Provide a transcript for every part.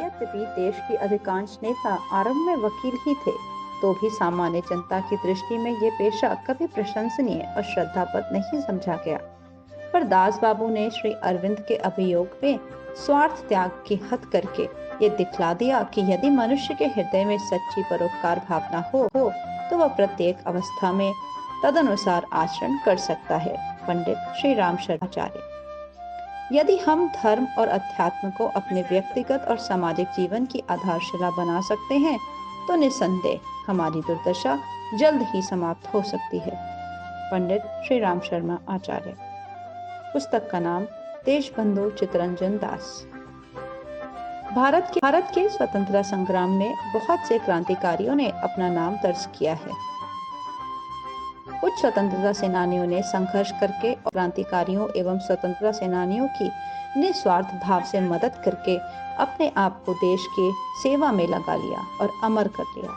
यद्यपि देश की अधिकांश नेता आरंभ में वकील ही थे, तो भी सामान्य जनता की दृष्टि में ये पेशा कभी प्रशंसनीय और श्रद्धापद नहीं समझा गया। पर दास बाबू ने श्री अरविंद के अभियोग में स्वार्थ त्याग की हद करके ये दिखला दिया कि यदि मनुष्य के हृदय में सच्ची परोपकार भावना हो तो वह प्रत्येक अवस्था में तदनुसार आचरण कर सकता है। पंडित श्री राम शर्माचार्य। यदि हम धर्म और अध्यात्म को अपने व्यक्तिगत और सामाजिक जीवन की आधारशिला बना सकते हैं, तो निसंदेह हमारी दुर्दशा जल्द ही समाप्त हो सकती है। पंडित श्री राम शर्मा आचार्य। पुस्तक का नाम देशबंधु चित्तरंजन दास। भारत के स्वतंत्रता संग्राम में बहुत से क्रांतिकारियों ने अपना नाम दर्ज किया है। कुछ स्वतंत्रता सेनानियों ने संघर्ष करके और क्रांतिकारियों एवं स्वतंत्रता सेनानियों की निस्वार्थ भाव से मदद करके अपने आप को देश के सेवा में लगा लिया और अमर कर लिया।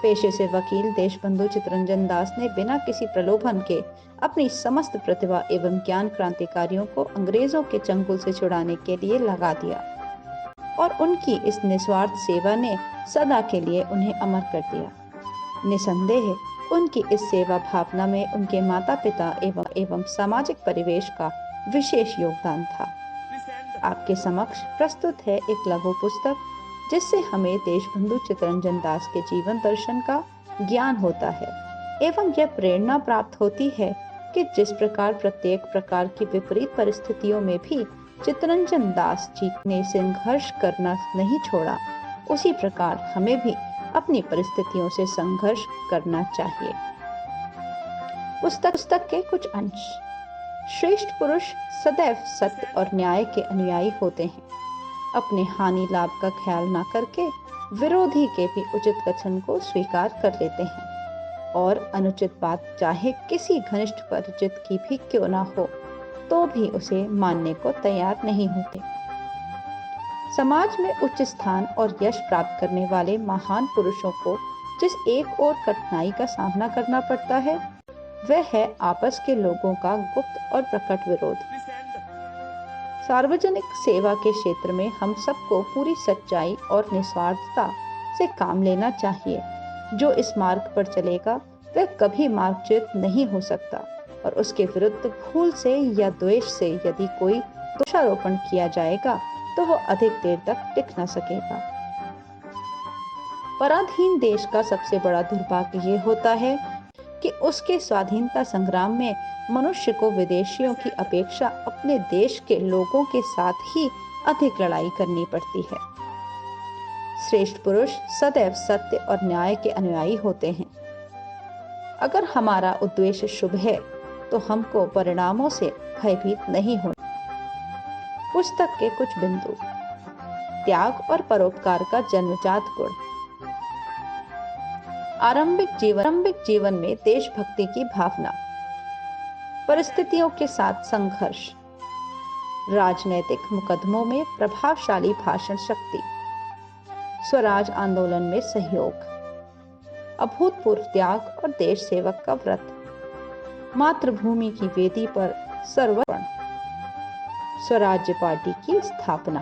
पेशे से वकील देशबंधु चित्तरंजन दास ने बिना किसी प्रलोभन के अपनी समस्त प्रतिभा एवं ज्ञान क्रांतिकारियों को अंग्रेजों के चंगुल से छुड़ाने के लिए लगा दिया और उनकी इस निस्वार्थ सेवा ने सदा के लिए उन्हें अमर कर दिया। निसंदेह उनकी इस सेवा भावना में उनके माता पिता एवं सामाजिक परिवेश का विशेष योगदान था। आपके समक्ष प्रस्तुत है एक लघु पुस्तक जिससे हमें देशबंधु चित्तरंजन दास के जीवन दर्शन का ज्ञान होता है एवं यह प्रेरणा प्राप्त होती है कि जिस प्रकार प्रत्येक प्रकार की विपरीत परिस्थितियों में भी चित्तरंजन दास जी ने संघर्ष करना नहीं छोड़ा, उसी प्रकार हमें भी अपनी परिस्थितियों से संघर्ष करना चाहिए। पुस्तक के कुछ अंश। श्रेष्ठ पुरुष सदैव सत्य और न्याय के अनुयायी होते हैं। अपने हानि लाभ का ख्याल न करके विरोधी के भी उचित कथन को स्वीकार कर लेते हैं और अनुचित बात चाहे किसी घनिष्ठ परिचित की भी क्यों ना हो तो भी उसे मानने को तैयार नहीं होते। समाज में उच्च स्थान और यश प्राप्त करने वाले महान पुरुषों को जिस एक और कठिनाई का सामना करना पड़ता है वह है आपस के लोगों का गुप्त और प्रकट विरोध। सार्वजनिक सेवा के क्षेत्र में हम सबको पूरी सच्चाई और निस्वार्थता से काम लेना चाहिए। जो इस मार्ग पर चलेगा वह कभी मार्गच्युत नहीं हो सकता और उसके विरुद्ध भूल से या द्वेष से यदि कोई दोषारोपण किया जाएगा तो वो अधिक देर तक टिक न सकेगा। पराधीन देश का सबसे बड़ा दुर्भाग्य ये होता है कि उसके स्वाधीनता संग्राम में मनुष्य को विदेशियों की अपेक्षा अपने देश के लोगों के साथ ही अधिक लड़ाई करनी पड़ती है। श्रेष्ठ पुरुष सदैव सत्य और न्याय के अनुयायी होते हैं। अगर हमारा उद्देश्य शुभ है तो हमको परिणामों से भयभीत नहीं होना। पुस्तक के कुछ बिंदु। त्याग और परोपकार का जन्मजात गुण। आरंभिक जीवन में देशभक्ति की भावना, परिस्थितियों के साथ संघर्ष, राजनैतिक मुकदमों में प्रभावशाली भाषण शक्ति, स्वराज आंदोलन में सहयोग, अभूतपूर्व त्याग और देश सेवक का व्रत, मातृभूमि की वेदी पर सर्वस्व, स्वराज्य पार्टी की स्थापना।